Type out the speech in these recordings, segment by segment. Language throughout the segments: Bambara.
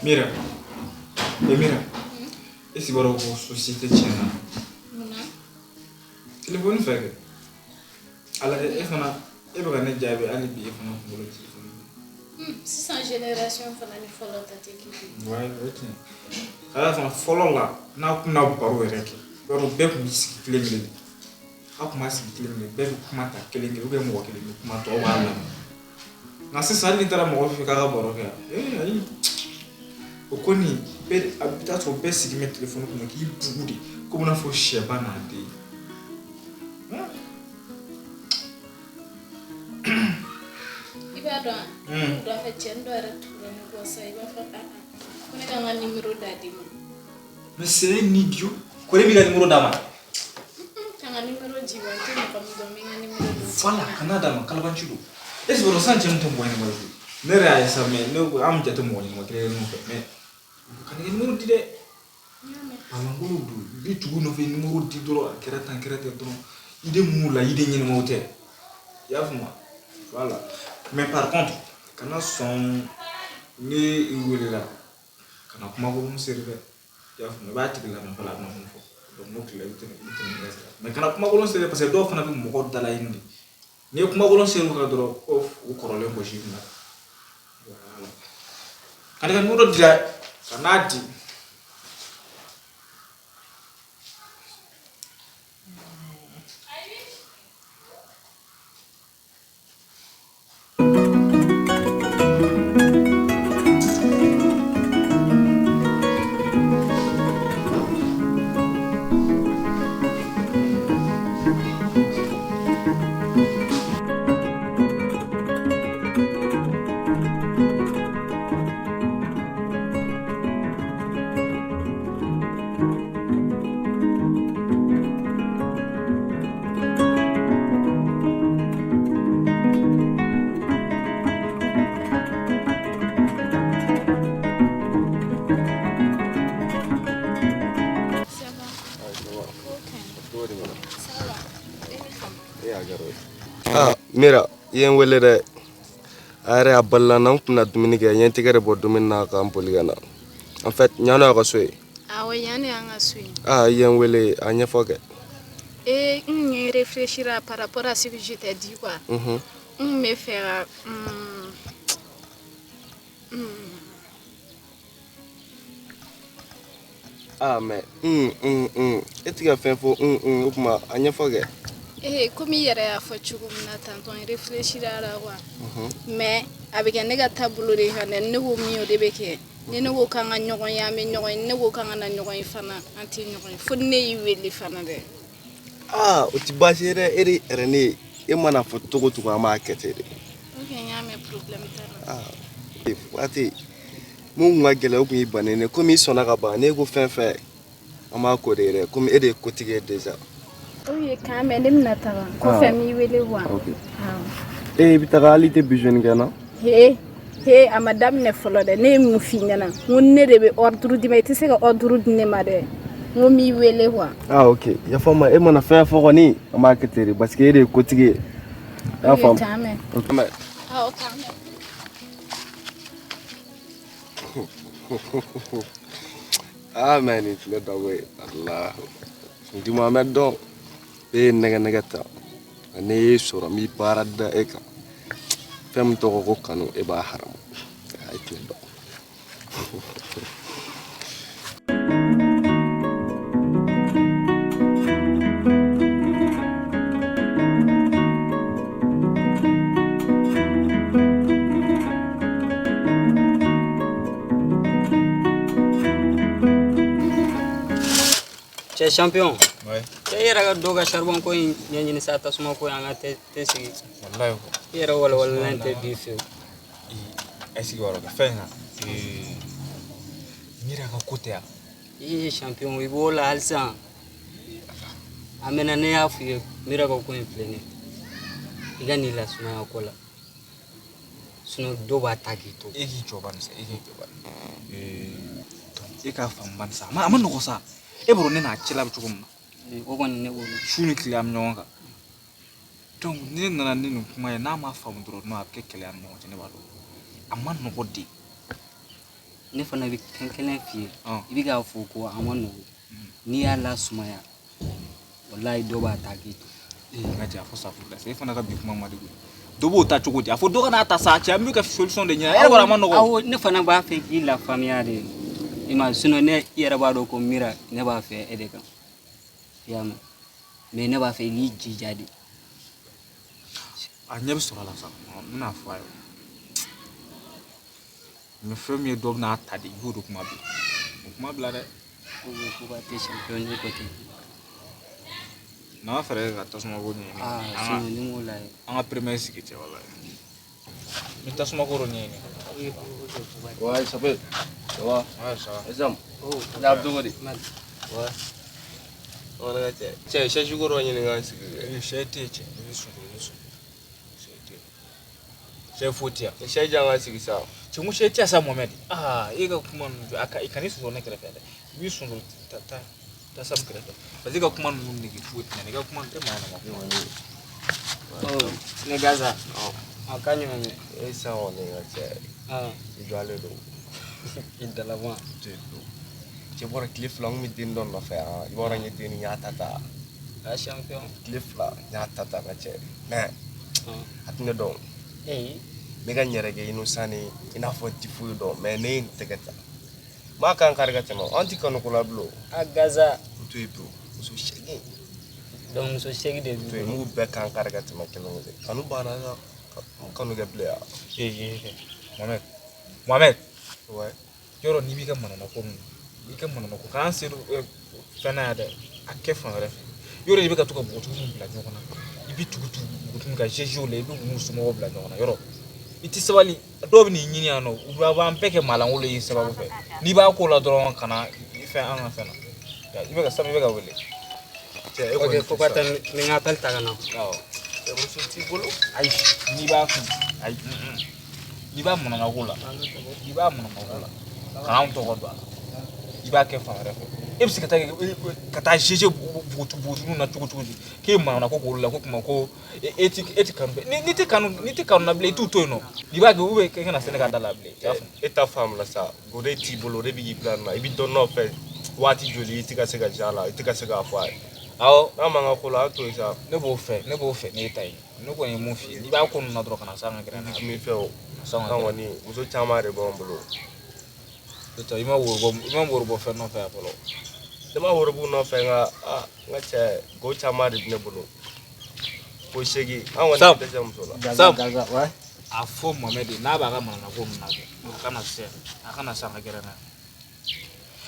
Mira, mira. Esse agora o societe tinha. Telefone fake. Ala e fana e ba ne jabe ali bi e fana ko lo telefone. Sans génération fana ni follow ta teki. Ouais, ok. Ala fana follow la na ku na baro rek. Baro be ku siki klemele. Akuma siki klemele be ku kuma ta kelenge u be mo kelenge kuma to wala. Na se sali tara mo fi ka baro ka. Ai. O koni be abita to be siki me telefone ko ki bugudi ko na fo sheba na de. Iba do fa chendo era tura ni ko sai ba fa ko ne ka numéro dadi mo. Mais c'est un idiot. Ko le bi ga numéro dama. Kanga numéro jiwa ke mo kam do mi nga numéro do. Voilà, Canada ma kalbanci do. Est-ce que ça tient ton boy numéro? Ne rea ça mais no am jate mo ni mo kire no fe mais kan ni numéro di de. Alangolo do bi tugu no fe numéro di do kera te do. Ide mu la ide ni mo te. Ya fuma. Voilà. Mais par contre, quand on son ni iwele la kana kuma ko mo serve ya fuma ba ti la na fala na fo. Donc mo kile ite mais kana kuma ko serve parce que do fana bi mo ko dala indi. Ni kuma ko serve ka do o korole ko shi na. Voilà. Kana numéro di la kana di Mira, yen wele de are aballa nan kuna dumuni ke yen tigere bo dumuni na ka ampoligana. En fait, nyano ka soy. Ah ouais, yani anga sui. Yen wele anya foke. On réfléchira par rapport à ce que je t'ai dit quoi. On me fera Mais etika fen fo kuma anya foke. Comme hier a fait chugumna tanto on réfléchira là quoi. Mais avec un négatif boulot de hanen ne wo mi o de beke. Ni ne wo kan nyogon ya me nyogon ne wo kan na nyogon fana anti nyogon fo ne yiweli fana de. Utibashire eri rene e mana fo togo to ma ketere. OK, ya me problème tara. Ati mu ngagele ogun ibanene komi sona ka ba ne go fenfe ama ko de komi ede kotige deja. Oui, quand même, il n'a pas de famille, il est loin. Bitaka ali te besoin gana. A madame ne follow the name of Fina. One never order the mate, say order the name of the Mummy will. OK. Ya forma e mana fa fo ni marketer parce que ede kotige. Ya forma. OK. Man, it's not away. Allah. Ndi Muhammad do nega ne sura mi parada eka fem to ko kanu e ba haram ay do Chez champion. Ouais. Era doga charbon ko nyani sata suma ko anga te sigi. Wallahi ko. Era wala nante bife. Esi wala ka fenga. Mira ka kotea. Champion wi bola alsa. Amena ne afu mira ko en plene. Igani la suma ko la. Suno do ba tagito. Eki joban sa eki joban. Eka famban sa. Ma amano ko sa. E bro ne na chila buchugum. Ogon ne wo Shuni kliam nyonga. Donc ni nana ni no kuma na ma fam dro no apke kliam nyonga ne balo. Amman no godi. ne fana bɛ kan kelen f'i ye i bɛ k'a fɔ ko a ma nɔgɔn n'i y'a lasumaya wallahi dɔ b'a ta k'i to nka cɛ a fɔ safu la e fana ka bi kuma ma de dɔ b'o ta cogo di a fɔ dɔ kana ta sa cɛ an bɛ ka solution de ɲini e bɔra a ma nɔgɔn awɔ ne fana b'a fɛ k'i lafaamuya de i ma sinon ne i yɛrɛ b'a dɔn ko mira ne b'a fɛ e de kan i y'a mɛn mais ne b'a fɛ i k'i jija de a ɲɛ bɛ sɔrɔ a la sa n bɛna fɔ a ye mais fɛn min ye dɔ bɛna ta de i b'o de kuma bila o kuma bila dɛ ko ba tɛ champion ni ko ten n'an fɛɛrɛ ka tasuma ko ɲɛɲini sinon ni m'o lajɛ an ka premier sigi cɛ wala ni tasuma ko dɔ ɲɛɲini Ouais, ça peut. Ça va? Ouais, ça va. Exemple. Oh, j'ai abdou de. ouais On a été. Tiens, je joue au ɲini kan sigi. sɛ tɛ cɛ i bɛ sun i bɛ sun sɛ tɛ sɛ foyi tɛ yan Sɛ jan kan sigi sa. cɛ ko sɛ tɛ sa Mohamed e ka kuma ninnu a ka i kan'i sunɔgɔ ne kɛrɛfɛ dɛ i b'i sunɔgɔ ta Sam kɛrɛfɛ parce que i ka kuma ninnu nege foyi tɛ na i ka kuma tɛ maa nama ne gaza a ka ɲɔgɔn ye E san kɔni ka cɛ. I jɔlen don. i dalama Cɛ bɔra tile fila n kun bɛ den dɔ nɔfɛ yan. I bɔra n ye den ni n y'a ta ta. a champion Tile fila n y'a ta ta ka cɛ. Mais a tɛ ne dɔn. eh Ne ka n yɛrɛ kɛ innocent ni i n'a fɔ ti foyi dɔn mais ne ye n tɛgɛ ta. Maa kan kari ka tɛmɛ an tɛ kanu ko la bilen o. a gaza To yen pewu muso seegin. donc muso seegin de To b'i yen bolo m'u bɛɛ kan kari ka tɛmɛ kelen o de. Kanu banna sa. Kanu kɛ bilen yan. Mohamed Ouais. yɔrɔ n'i b'i ka manamako ninnu i ka manamako k'an se fɛn na yan dɛ a kɛ fan wɛrɛ fɛ yɔrɔ i bɛ ka to ka npogotigininw bila ɲɔgɔn na i bɛ tugu npogotigininw ka GG la i bɛ n'u somɔgɔw bila ɲɔgɔn na yɔrɔ i tɛ sabali dɔw bɛ n'i ɲini yan nɔ u b'an bɛɛ kɛ maalankolon ye sababu fɛ n'i b'a ko la dɔrɔn ka na fɛn an ka fɛn na i bɛ ka Sam i bɛ ka wele cɛ e ok faut pas te ni n ka appel ta ka na awɔ Cɛ muso t'i bolo. ayi n'i b'a kun ayi n'i b'a manamako la i b'a manamako la kan'anw tɔgɔ don a la i b'a kɛ fan wɛrɛ fɛ e bɛ se ka taa GG npogotigininw na cogo di k'e manamako k'olu la ko kuma ko e tɛ kanu n'i tɛ kanu na bilen i t'u to yen nɔ i b'a kɛ ou bien i kana se ne ka da la bilen E ta faamu la sa. O de t'i bolo o de b'i bila nin na. I bɛ dɔ nɔfɛ waati joli i tɛ ka se ka ja la i tɛ ka se k'a fɔ a ye. awɔ N'a man ka ko la a to yen sa. ne b'o fɛ n'e ta ye ne kɔni ye mun f'i ye n'i b'a ko ninnu na dɔrɔn ka na se an ka gɛrɛ n'a ye Dimi fɛ o. An kɔni muso caman de b'an bolo. i ma woro bɔ fɛn nɔfɛ yan fɔlɔ Ne ma wari b'u nɔfɛ nka n ka cɛ ko caman de bɛ ne bolo. Ko seegin an kɔni tɛ dɛsɛ muso la. Sam gaza ouais a fɔ Mohamed n'a b'a ka manamako ninnu na kɛ a kana se an ka gɛrɛ n'a ye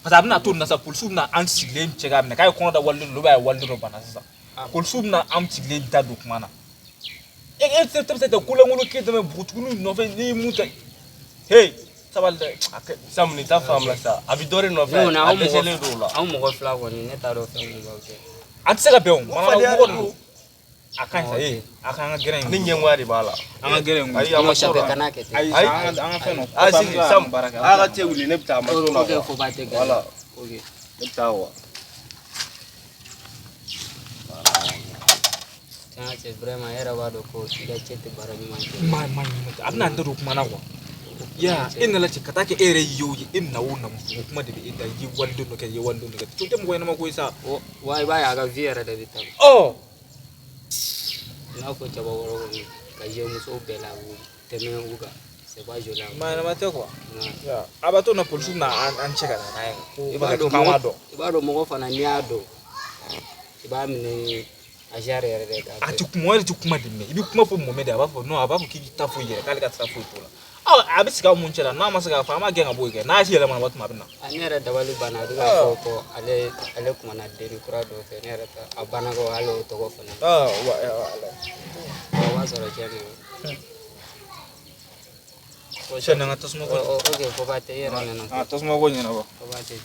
parce que a bɛna to nin na sa polisiw bɛna an sigilen cɛ k'a minɛ k'a ye kɔnɔ da waliden dɔ b'a ye waliden dɔ banna sisan polisiw bɛna an sigilen da don kuma na e tɛ se ka kolankolon k'e tɛmɛ npogotigininw nɔfɛ n'i ye mun kɛ hey sabali dɛ Sam nin ta faamu la sa. A bɛ dɔ de nɔfɛ a dɛsɛlen don o la. anw mɔgɔ fila kɔni ne t'a dɔn fɛn min b'aw cɛ an tɛ se ka bɛn o manamako ninnu a ka ɲi sa a ka an ka gɛrɛ Ni in ɲɛngoya de b'a la. an ka gɛrɛ in Ayi a ma non sɔrɔ champion la. kana kɛ ten ayi Ayi. an ka fɛn dɔ A sigi Sam a ka cɛ wuli ne bɛ taa a ma to la ok quoi. faut pas te gaza Voilà. ok Ne bɛ taa wa. tiɲɛ cɛ vraiment e yɛrɛ b'a dɔn ko i ka cɛ tɛ baara ɲuman kɛ ma a bɛna an da don kuma na kuwa ya e nana cɛ ka taa kɛ e yɛrɛ ye o ye e na o na o kuma de bɛ e da i ye waliden dɔ kɛ i ye waliden dɔ kɛ o tɛ mɔgɔ ɲɛnama ko ye sa wa i b'a ye a ka vie yɛrɛ de bɛ taa ɔ i n'a fɔ cɛbakɔrɔ kɔni ka jɛ musow bɛɛ la u tɛmɛ u kan c'est pas joli maa ɲɛnama tɛ kuwa non. a b'a to na polisiw bɛna an cɛ ka na n'a ye i i b'a b'a dɔn dɔn k'an b'a dɔn i b'a dɔn mɔgɔ fana n'i y'a dɔn i b'a minɛ a jari yɛrɛ de k'a a kɛ tɛ kuma tɛ kuma de mɛn i bɛ kuma fɔ Mohamed a b'a fɔ non a b'a fɔ k'i ta fɔ i yɛrɛ k'ale ka sira foyi t'o la a bɛ sigi aw mun cɛ la n'a ma se k'a fɔ an b'a gɛn ka bɔ yen kɛ n'a si yɛlɛmana waati min a bɛ na ne yɛrɛ dabali banna a bɛ k'a fɔ ko ale kumana deni kura dɔ fɛ ne yɛrɛ ta a banna ko hali o tɔgɔ fana o b'a sɔrɔ cɛ min cɛ na n ka tasuma ko ok faut pas te i yɛrɛ nana tasuma ko ɲɛnabɔ faut pas te